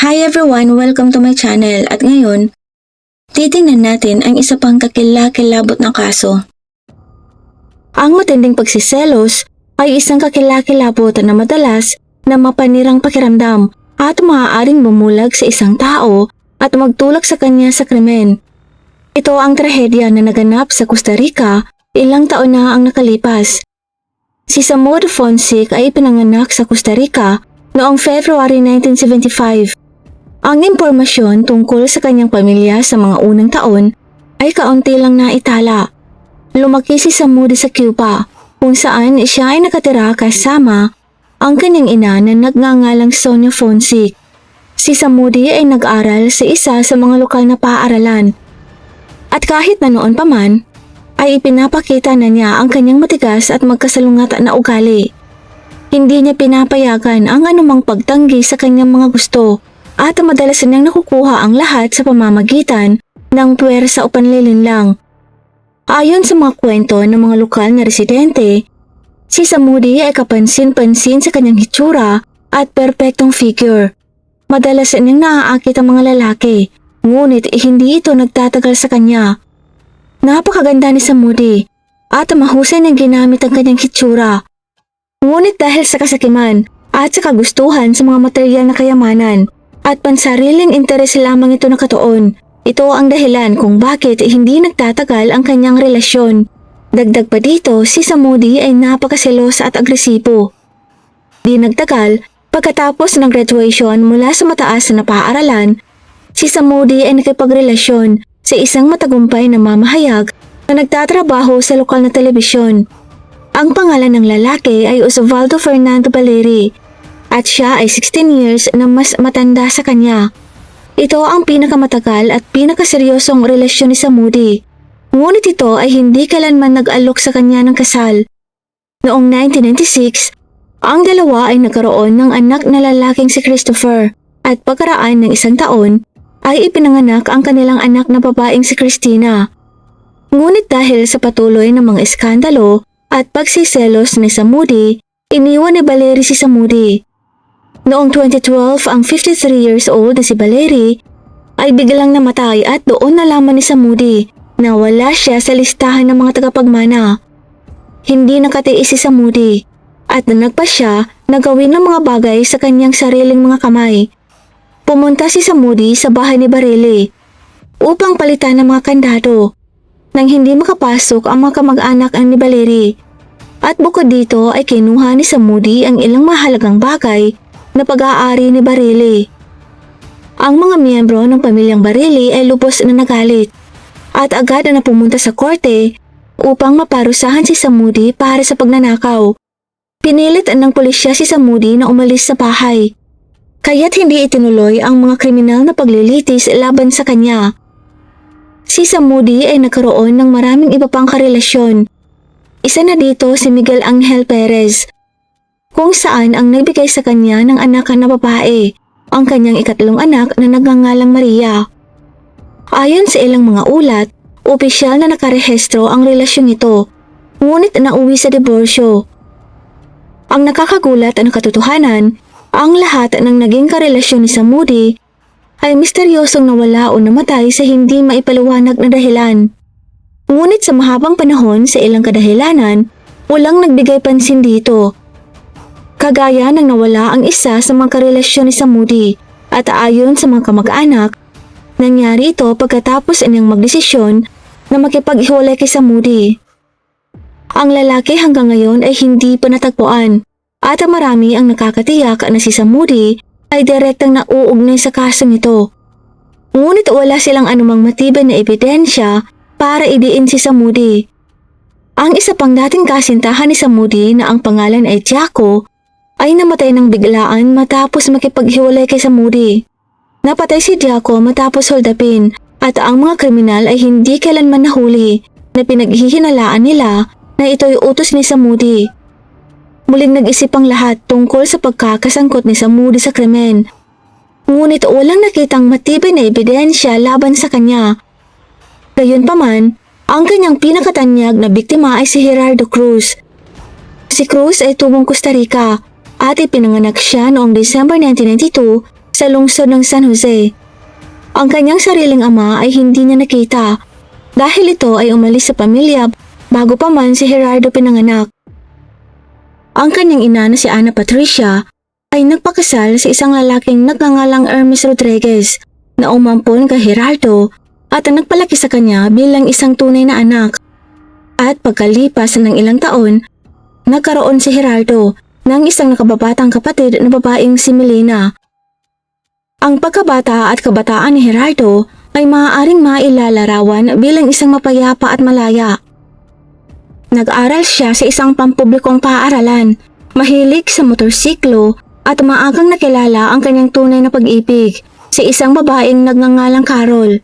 Hi everyone! Welcome to my channel at ngayon, titingnan natin ang isa pang kakilakilabot na kaso. Ang matinding pagsiselos ay isang kakilakilabot na madalas na mapanirang pakiramdam at maaaring bumulag sa isang tao at magtulak sa kanya sa krimen. Ito ang trahedya na naganap sa Costa Rica ilang taon na ang nakalipas. Si Samuel Fonseca ay pinanganak sa Costa Rica noong February 1975. Ang impormasyon tungkol sa kanyang pamilya sa mga unang taon ay kaunti lang naitala. Lumaki si Samuel sa Cuba kung saan siya ay nakatira kasama ang kanyang ina na nagngangalang Sonia Fonseca. Si Samuel ay nag-aral sa isa sa mga lokal na paaralan. At kahit na noon pa man, ay ipinapakita na niya ang kanyang matigas at magkasalungat na ugali. Hindi niya pinapayagan ang anumang pagtanggi sa kanyang mga gusto at madalas niyang nakukuha ang lahat sa pamamagitan ng puwersa o panlilinlang. Ayon sa mga kwento ng mga lokal na residente, si Samuel ay kapansin-pansin sa kanyang hitsura at perpektong figure. Madalas niyang naaakit ang mga lalaki, ngunit hindi ito nagtatagal sa kanya. Napakaganda ni Samuel at mahusay niyang ginamit ang kanyang hitsura. Ngunit dahil sa kasakiman at sa kagustuhan sa mga material na kayamanan at pansariling interes lamang ito nakatuon, ito ang dahilan kung bakit hindi nagtatagal ang kanyang relasyon. Dagdag pa dito, si Samuel ay napakaselosa at agresibo. Di nagtagal, pagkatapos ng graduation mula sa mataas na paaralan, si Samuel ay nakipagrelasyon sa isang matagumpay na mamahayag na nagtatrabaho sa lokal na telebisyon. Ang pangalan ng lalaki ay Osvaldo Fernando Valeri at siya ay 16 years na mas matanda sa kanya. Ito ang pinakamatagal at pinakaseryosong relasyon ni Samuel. Ngunit ito ay hindi kailanman nag-alok sa kanya ng kasal. Noong 1996, ang dalawa ay nagkaroon ng anak na lalaking si Christopher at pagkaraan ng isang taon ay ipinanganak ang kanilang anak na babaeng si Christina. Ngunit dahil sa patuloy ng mga eskandalo at pagsiselos ni Samuel, iniwan ni Valeri si Samuel. Noong 2012, ang 53 years old na si Valeri ay biglang namatay at doon nalaman ni Samuel na wala siya sa listahan ng mga tagapagmana. Hindi nakatiis si Samuel at nagpa siya na gawin ng mga bagay sa kanyang sariling mga kamay. Pumunta si Samuel sa bahay ni Valeri upang palitan ng mga kandado nang hindi makapasok ang mga kamag-anak ni Valeri. At bukod dito ay kinuha ni Samuel ang ilang mahalagang bagay na pag-aari ni Valeri. Ang mga miyembro ng pamilyang Valeri ay lubos na nagalit at agad na pumunta sa korte upang maparusahan si Samuel para sa pagnanakaw. Pinilit ng pulisya si Samuel na umalis sa bahay, kaya't hindi itinuloy ang mga kriminal na paglilitis laban sa kanya. Si Samuel ay nagkaroon ng maraming iba pang karelasyon. Isa na dito si Miguel Angel Perez, kung saan ang nagbigay sa kanya ng anak na babae, ang kanyang ikatlong anak na nagngangalang Maria. Ayon sa ilang mga ulat, opisyal na nakarehistro ang relasyon ito, ngunit nauwi sa diborsyo. Ang nakakagulat na katotohanan, ang lahat ng naging karelasyon ni Samuel ay misteryosong nawala o namatay sa hindi maipaliwanag na dahilan. Ngunit sa mahabang panahon sa ilang kadahilanan, walang nagbigay pansin dito. Kagaya ng nawala ang isa sa mga karelasyon ni Samuel at ayon sa mga kamag-anak, nangyari ito pagkatapos niyang magdesisyon na makipaghiwalay kay Samuel. Ang lalaki hanggang ngayon ay hindi pa natagpuan at marami ang nakakatiyak na si Samuel ay direktang nauugnay sa kasong ito. Ngunit wala silang anumang matibay na ebidensya para idiin si Samuel. Ang isa pang dating kasintahan ni Samuel na ang pangalan ay Jaco ay namatay ng biglaan matapos makipaghiwalay kay Samuel. Napatay si Jaco matapos holdapin at ang mga kriminal ay hindi kailanman nahuli na pinaghihinalaan nila na ito'y utos ni Samuel. Muling nag-isip ang lahat tungkol sa pagkakasangkot ni Samuel sa krimen. Ngunit walang nakitang matibay na ebidensya laban sa kanya. Gayunpaman, ang kanyang pinakatanyag na biktima ay si Gerardo Cruz. Si Cruz ay tubong Costa Rica at ipinanganak siya noong December 1992 sa lungsod ng San Jose. Ang kanyang sariling ama ay hindi niya nakita dahil ito ay umalis sa pamilya bago pa man si Gerardo pinanganak. Ang kanyang ina na si Ana Patricia ay nagpakasal sa isang lalaking nagngangalang Hermes Rodriguez na umampon kay Gerardo at nagpalaki sa kanya bilang isang tunay na anak. At pagkalipas ng ilang taon, nagkaroon si Gerardo ng isang nakababatang kapatid na babaeng si Melina. Ang pagkabata at kabataan ni Gerardo ay maaaring mailalarawan bilang isang mapayapa at malaya. Nag-aral siya sa isang pampublikong paaralan, mahilig sa motorsiklo at maagang nakilala ang kanyang tunay na pag-ibig sa isang babaeng nagngangalang Carol.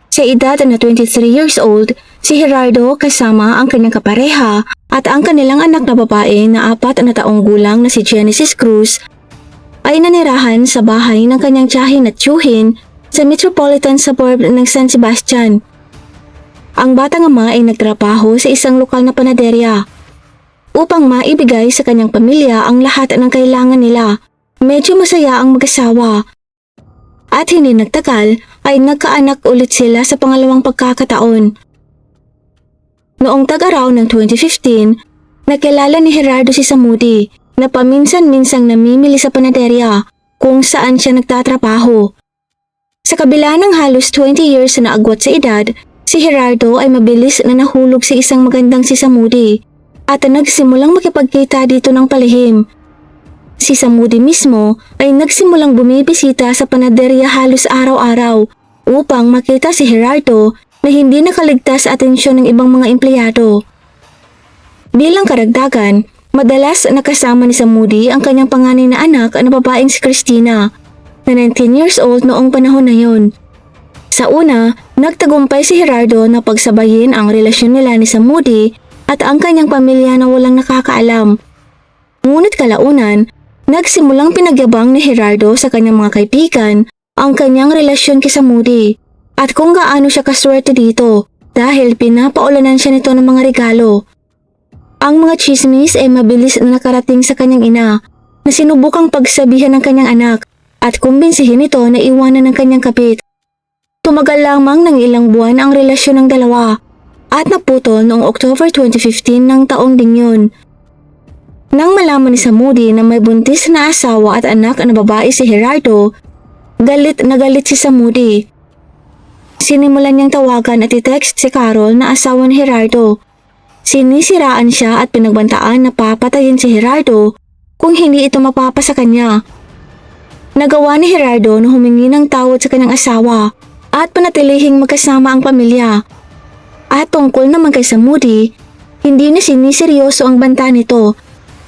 Sa edad na 23 years old, si Gerardo kasama ang kanyang kapareha at ang kanilang anak na babae na 4 na taong gulang na si Genesis Cruz ay nanirahan sa bahay ng kanyang tiyahin at tiyuhin sa metropolitan suburb ng San Sebastian. Ang batang ama ay nagtrabaho sa isang lokal na panaderya upang maibigay sa kanyang pamilya ang lahat ng kailangan nila. Medyo masaya ang mag-asawa at hindi nagtagal ay nagkaanak ulit sila sa pangalawang pagkakataon. Noong tag-araw ng 2015, nakilala ni Gerardo si Samudi na paminsan-minsang namimili sa panaderya kung saan siya nagtatrabaho. Sa kabila ng halos 20 years na agwat sa edad, si Gerardo ay mabilis na nahulog sa isang magandang si Samudi at nagsimulang makipagkita dito ng palihim. Si Samudi mismo ay nagsimulang bumibisita sa panaderya halos araw-araw upang makita si Gerardo na hindi nakaligtas sa atensyon ng ibang mga empleyado. Bilang karagdagan, madalas nakasama ni Samudi ang kanyang panganay na anak na babaeng si Christina na 19 years old noong panahon na yon. Sa una, nagtagumpay si Gerardo na pagsabayin ang relasyon nila ni Samudi at ang kanyang pamilya na walang nakakaalam. Ngunit kalaunan, nagsimulang pinagyabang ni Gerardo sa kanyang mga kaibigan ang kanyang relasyon kay Samudi at kung gaano siya kaswerte dito dahil pinapaulanan siya nito ng mga regalo. Ang mga chismis ay mabilis na nakarating sa kanyang ina na sinubukang pagsabihan ng kanyang anak at kumbinsihin ito na iwanan ng kanyang kapit. Tumagal lamang ng ilang buwan ang relasyon ng dalawa at naputol noong October 2015 ng taong ding yun. Nang malaman ni Samudi na may buntis na asawa at anak na babae si Gerardo, galit na galit si Samudi. Sinimulan niyang tawagan at i-text si Carol na asawa ni Gerardo. Sinisiraan siya at pinagbantaan na papatayin si Gerardo kung hindi ito mapapa sa kanya. Nagawa ni Gerardo na humingi ng tawad sa kanyang asawa at panatilihing magkasama ang pamilya. At tungkol naman kay Samudi, hindi na siniseryoso ang banta nito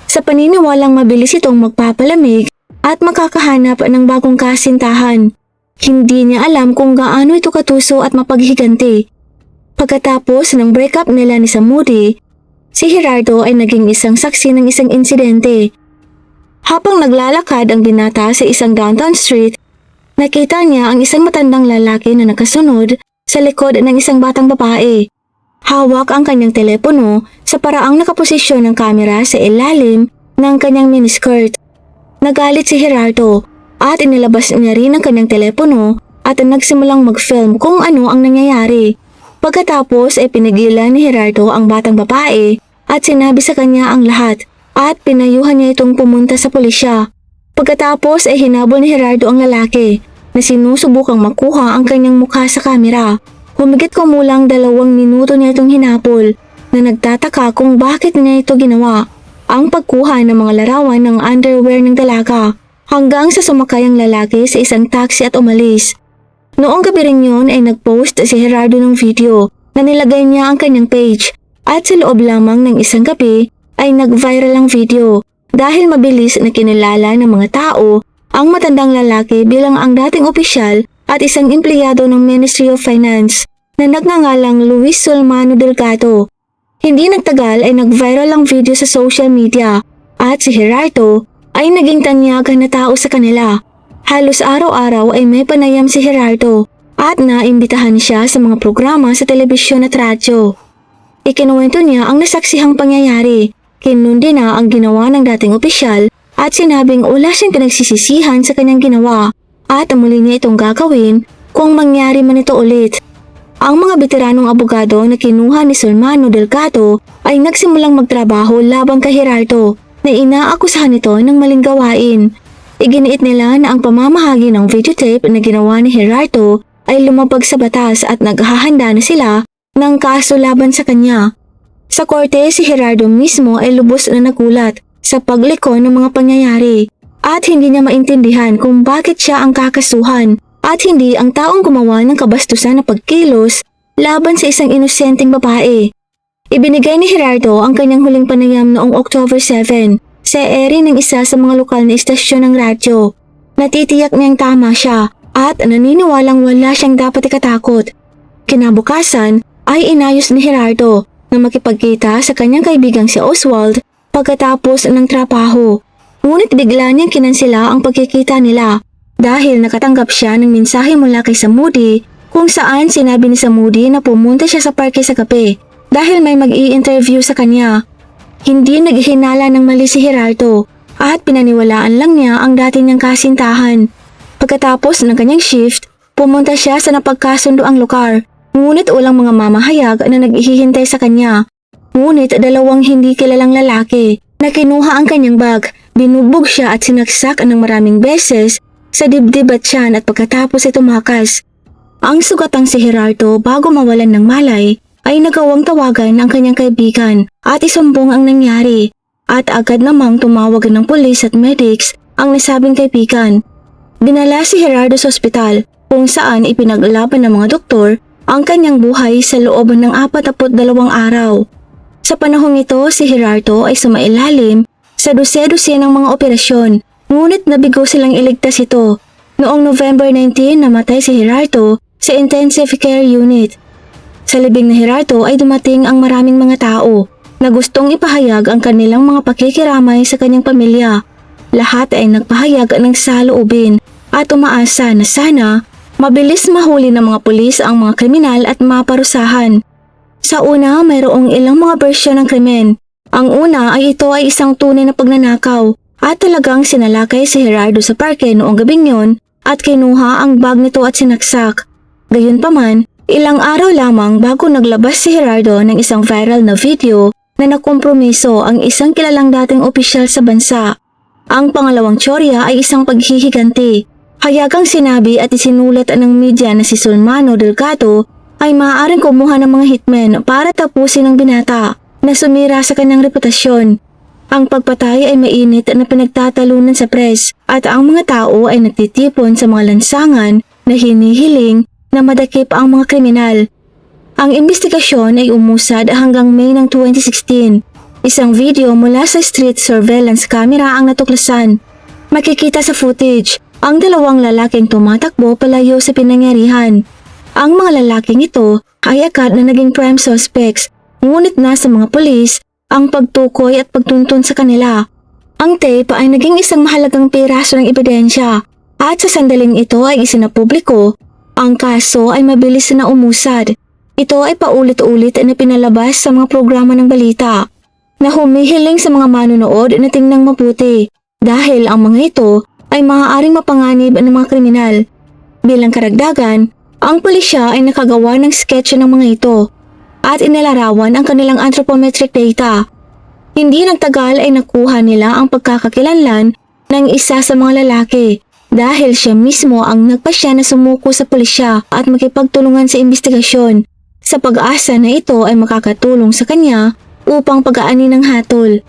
sa paniniwalang mabilis itong magpapalamig at makakahanap ng bagong kasintahan. Hindi niya alam kung gaano ito katuso at mapaghiganti. Pagkatapos ng breakup nila ni Samudi, si Gerardo ay naging isang saksi ng isang insidente. Habang naglalakad ang binata sa isang downtown street, nakita niya ang isang matandang lalaki na nakasunod sa likod ng isang batang babae. Hawak ang kanyang telepono sa paraang nakaposisyon ng kamera sa ilalim ng kanyang miniskirt. Nagalit si Gerardo at inilabas niya rin ang kanyang telepono at nagsimulang mag-film kung ano ang nangyayari. Pagkatapos ay pinigilan ni Gerardo ang batang babae at sinabi sa kanya ang lahat at pinayuhan niya itong pumunta sa pulisya. Pagkatapos ay hinabol ni Gerardo ang lalaki na sinusubukang makuha ang kanyang mukha sa kamera. Humigit kumulang 2 minuto niya itong hinapol na nagtataka kung bakit niya ito ginawa. Ang pagkuha ng mga larawan ng underwear ng dalaga hanggang sa sumakay ang lalaki sa isang taxi at umalis. Noong gabi rin yun ay nagpost si Gerardo ng video na nilagay niya ang kanyang page at sa loob lamang ng isang gabi ay nag-viral ang video dahil mabilis na kinilala ng mga tao ang matandang lalaki bilang ang dating opisyal at isang empleyado ng Ministry of Finance na nagngangalang Luis Solmano Delgado. Hindi nagtagal ay nag-viral ang video sa social media at si Gerardo ay naging tanyagan na tao sa kanila. Halos araw-araw ay may panayam si Gerardo at naimbitahan siya sa mga programa sa telebisyon at radyo. Ikinuwento niya ang nasaksihang pangyayari. Kinundi na ang ginawa ng dating opisyal at sinabing wala siyang pinagsisisihan sa kanyang ginawa at muli niya itong gagawin kung mangyari man ito ulit. Ang mga veteranong abogado na kinuha ni Solmano Delgado ay nagsimulang magtrabaho laban kay Gerardo na inaakusahan nito ng maling gawain. Iginiit nila na ang pamamahagi ng videotape na ginawa ni Gerardo ay lumabag sa batas at naghahanda na sila ng kaso laban sa kanya. Sa korte, si Gerardo mismo ay lubos na nagulat sa pagliko ng mga pangyayari at hindi niya maintindihan kung bakit siya ang kakasuhan at hindi ang taong gumawa ng kabastusan na pagkilos laban sa isang inosenteng babae. Ibinigay ni Gerardo ang kanyang huling panayam noong October 7 sa ere ng isa sa mga lokal na istasyon ng radyo. Natitiyak niyang tama siya at naniniwalang wala siyang dapat ikatakot. Kinabukasan ay inayos ni Gerardo na makipagkita sa kanyang kaibigang si Oswald pagkatapos ng trabaho. Ngunit bigla niyang kinansela ang pagkikita nila dahil nakatanggap siya ng mensahe mula kay Samudi kung saan sinabi ni Samudi na pumunta siya sa parke sa gabi dahil may mag-i-interview sa kanya. Hindi naghinala ng mali si Gerardo at pinaniwalaan lang niya ang dati niyang kasintahan. Pagkatapos ng kanyang shift, pumunta siya sa napagkasundoang lugar, ngunit walang mga mamahayag na naghihintay sa kanya. Ngunit dalawang hindi kilalang lalaki na kinuha ang kanyang bag, binugbog siya at sinaksak ng maraming beses sa dibdib at tiyan at pagkatapos ay tumakas. Ang sugatang si Gerardo bago mawalan ng malay ay nagawang tawagan ang kanyang kaibigan at isumbong ang nangyari at agad namang tumawag ng pulis at medics ang nasabing kaibigan. Dinala si Gerardo sa ospital kung saan ipinaglaban ng mga doktor ang kanyang buhay sa loob ng 42 araw. Sa panahong ito, si Gerardo ay sumailalim sa dose-dose ng mga operasyon, ngunit nabigo silang iligtas ito. Noong November 19, namatay si Gerardo sa intensive care unit. Sa libing ni Gerardo ay dumating ang maraming mga tao na gustong ipahayag ang kanilang mga pakikiramay sa kanyang pamilya. Lahat ay nagpahayag ng saloobin at umaasa na sana mabilis mahuli ng mga pulis ang mga kriminal at maparusahan. Sa una, mayroong ilang mga bersyon ng krimen. Ang una ay ito ay isang tunay na pagnanakaw at talagang sinalakay si Gerardo sa parke noong gabing yon at kinuha ang bag nito at sinaksak. Gayunpaman, ilang araw lamang bago naglabas si Gerardo ng isang viral na video na nakompromiso ang isang kilalang dating opisyal sa bansa. Ang pangalawang tsorya ay isang paghihiganti. Hayagang sinabi at isinulat ng media na si Solmano Delgado ay maaaring kumuha ng mga hitmen para tapusin ang binata na sumira sa kanyang reputasyon. Ang pagpatay ay mainit na pinagtatalunan sa press at ang mga tao ay nagtitipon sa mga lansangan na hinihiling na madakip ang mga kriminal. Ang investigasyon ay umusad hanggang May ng 2016. Isang video mula sa street surveillance camera ang natuklasan. Makikita sa footage ang dalawang lalaking tumatakbo palayo sa pinangyarihan. Ang mga lalaking ito ay agad na naging prime suspects, ngunit nasa mga pulis ang pagtukoy at pagtuntun sa kanila. Ang tape ay naging isang mahalagang piraso ng ebidensya at sa sandaling ito ay isinapubliko. Ang kaso ay mabilis na umusad. Ito ay paulit-ulit na pinalabas sa mga programa ng balita na humihiling sa mga manonood na tingnan mabuti dahil ang mga ito ay maaaring mapanganib ng mga kriminal. Bilang karagdagan, ang pulisya ay nakagawa ng sketch ng mga ito at inilarawan ang kanilang anthropometric data. Hindi nagtagal ay nakuha nila ang pagkakakilanlan ng isa sa mga lalaki dahil siya mismo ang nagpasya na sumuko sa pulisya at makipagtulungan sa investigasyon sa pag-asa na ito ay makakatulong sa kanya upang pag-aani ng hatol.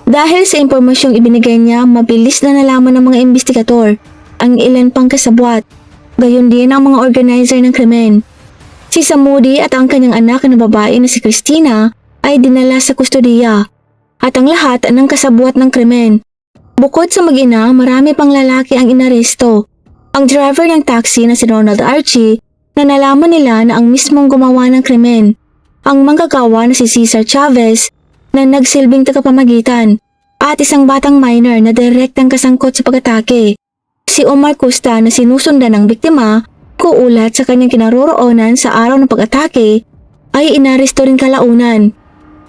Dahil sa impormasyong ibinigay niya, mabilis na nalaman ng mga investigador ang ilan pang kasabwat. Gayon din ang mga organizer ng krimen. Si Samudi at ang kanyang anak na babae na si Christina ay dinala sa kustodiya at ang lahat ng kasabwat ng krimen. Bukod sa mag-ina, marami pang lalaki ang inaresto. Ang driver ng taxi na si Ronald Archie na nalaman nila na ang mismong gumawa ng krimen. Ang manggagawa na si Cesar Chavez na nagsilbing tagapamagitan at isang batang minor na direktang kasangkot sa pag-atake. Si Omar Costa na sinusundan ng biktima, kuulat sa kanyang kinaroroonan sa araw ng pag-atake, ay inaresto rin kalaunan.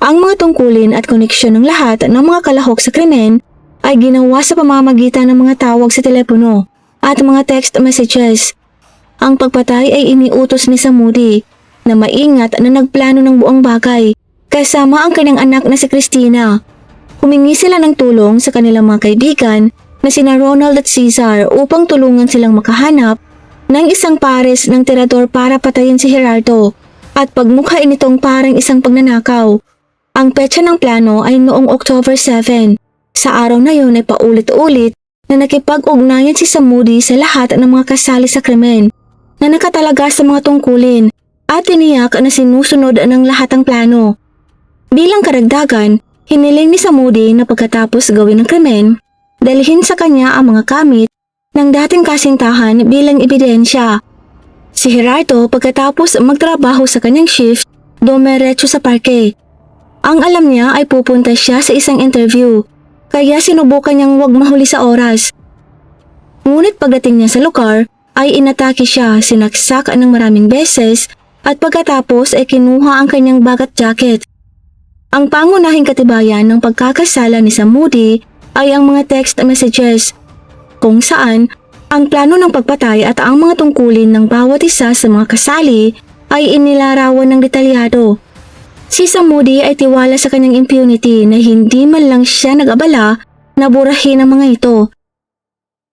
Ang mga tungkulin at koneksyon ng lahat ng mga kalahok sa krimen ay ginawa sa pamamagitan ng mga tawag sa telepono at mga text messages. Ang pagpatay ay iniutos ni Moody na maingat na nagplano ng buong bagay kasama ang kanyang anak na si Christina. Humingi sila ng tulong sa kanilang mga kaibigan na sina Ronald at Cesar upang tulungan silang makahanap ng isang pares ng tirador para patayin si Gerardo at pagmukhain itong parang isang pagnanakaw. Ang petsa ng plano ay noong October 7. Sa araw na yun ay paulit-ulit na nakipag-ugnayan si Moody sa lahat ng mga kasali sa krimen na nakatalaga sa mga tungkulin at tiniyak na sinusunod ng lahat ng plano. Bilang karagdagan, hiniling ni Moody na pagkatapos gawin ng krimen, dalhin sa kanya ang mga gamit ng dating kasintahan bilang ebidensya. Si Gerardo pagkatapos magtrabaho sa kanyang shift, dumiretso sa parke. Ang alam niya ay pupunta siya sa isang interview, kaya sinubukan niyang wag mahuli sa oras. Ngunit pagdating niya sa lugar, ay inatake siya, sinaksak ng maraming beses at pagkatapos ay kinuha ang kanyang bagat jacket. Ang pangunahing katibayan ng pagkakasala ni Moody ay ang mga text messages kung saan ang plano ng pagpatay at ang mga tungkulin ng bawat isa sa mga kasali ay inilarawan ng detalyado. Si Moody ay tiwala sa kanyang impunity na hindi man lang siya nag-abala na burahin ang mga ito.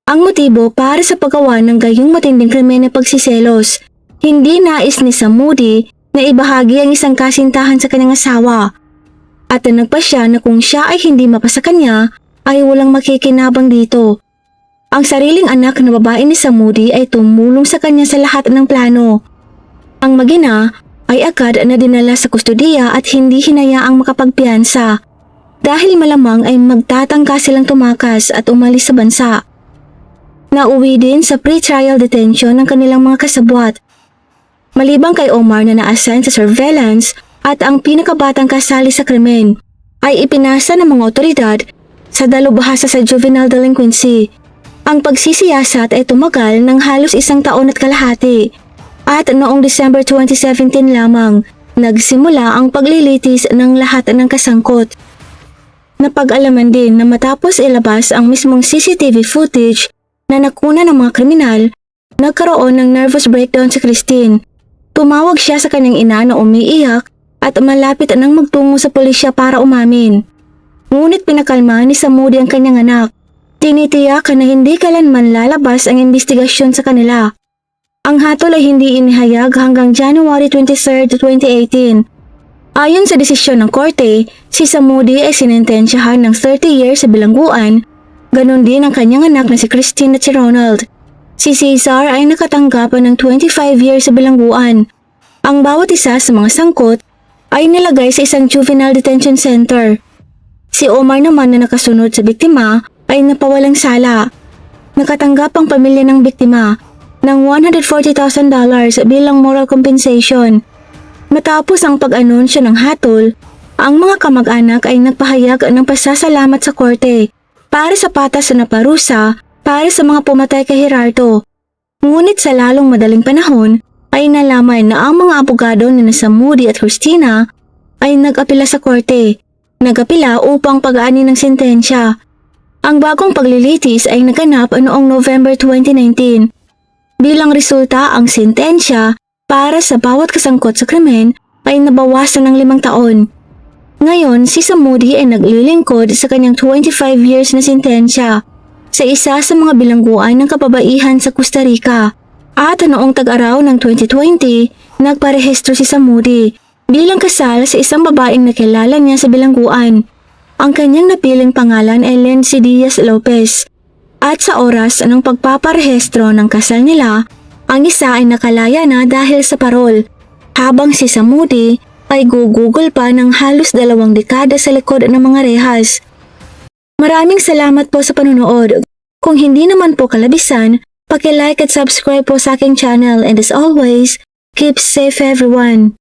Ang motibo para sa paggawa ng gayong matinding krimen na pagsiselos, hindi nais ni Moody na ibahagi ang isang kasintahan sa kanyang asawa. At nagpa siya na kung siya ay hindi mapasa kanya, ay walang makikinabang dito. Ang sariling anak na babae ni Moody ay tumulong sa kanya sa lahat ng plano. Ang mag-ina ay agad na dinala sa kustodiya at hindi hinayaang makapagpiyansa dahil malamang ay magtatangka silang tumakas at umalis sa bansa. Nauwi din sa pre-trial detention ng kanilang mga kasabwat. Maliban kay Omar na na-assign sa surveillance at ang pinakabatang kasali sa krimen, ay ipinasa ng mga otoridad sa dalubhasa sa juvenile delinquency. Ang pagsisiyasat ay tumagal ng halos 1 taon at kalahati at noong December 2017 lamang nagsimula ang paglilitis ng lahat ng kasangkot. Napag-alaman din na matapos ilabas ang mismong CCTV footage na nakuna ng mga kriminal, nagkaroon ng nervous breakdown si Christine. Tumawag siya sa kanyang ina na umiiyak at malapit nang magtungo sa pulisya para umamin. Ngunit pinakalma ni Moody ang kanyang anak. Tinitiyak na hindi kailanman lalabas ang investigasyon sa kanila. Ang hatol ay hindi inihayag hanggang January 23, 2018. Ayon sa desisyon ng korte, si Moody ay sinentensyahan ng 30 years sa bilangguan. Ganon din ang kanyang anak na si Christine at si Ronald. Si Cesar ay nakatanggapan ng 25 years sa bilangguan. Ang bawat isa sa mga sangkot ay nilagay sa isang juvenile detention center. Si Omar naman na nakasunod sa biktima ay napawalang sala. Nakatanggap ang pamilya ng biktima ng $140,000 bilang moral compensation. Matapos ang pag-anunsyo ng hatol, ang mga kamag-anak ay nagpahayag ng pasasalamat sa korte para sa patas na parusa para sa mga pumatay kay Gerardo. Ngunit sa lalong madaling panahon ay nalaman na ang mga abogado ni Moody at Christina ay nag-apela sa korte. Nag-apela upang pag-aani ng sentensya. Ang bagong paglilitis ay naganap noong November 2019. Bilang resulta, ang sentensya para sa bawat kasangkot sa krimen ay nabawasan ng 5 taon. Ngayon, si Moody ay naglilingkod sa kanyang 25 years na sentensya sa isa sa mga bilangguan ng kababaihan sa Costa Rica. At noong tag-araw ng 2020, nagparehistro si Moody bilang kasal sa isang babaeng nakilala niya sa bilangguan. Ang kanyang napiling pangalan ay Lindsay Diaz Lopez. At sa oras ng pagpaparehistro ng kasal nila, ang isa ay nakalaya na dahil sa parol, habang si Moody ay gugugol pa ng halos 2 dekada sa likod ng mga rehas. Maraming salamat po sa panunood. Kung hindi naman po kalabisan, paki-like at subscribe po sa aking channel, and as always, keep safe everyone.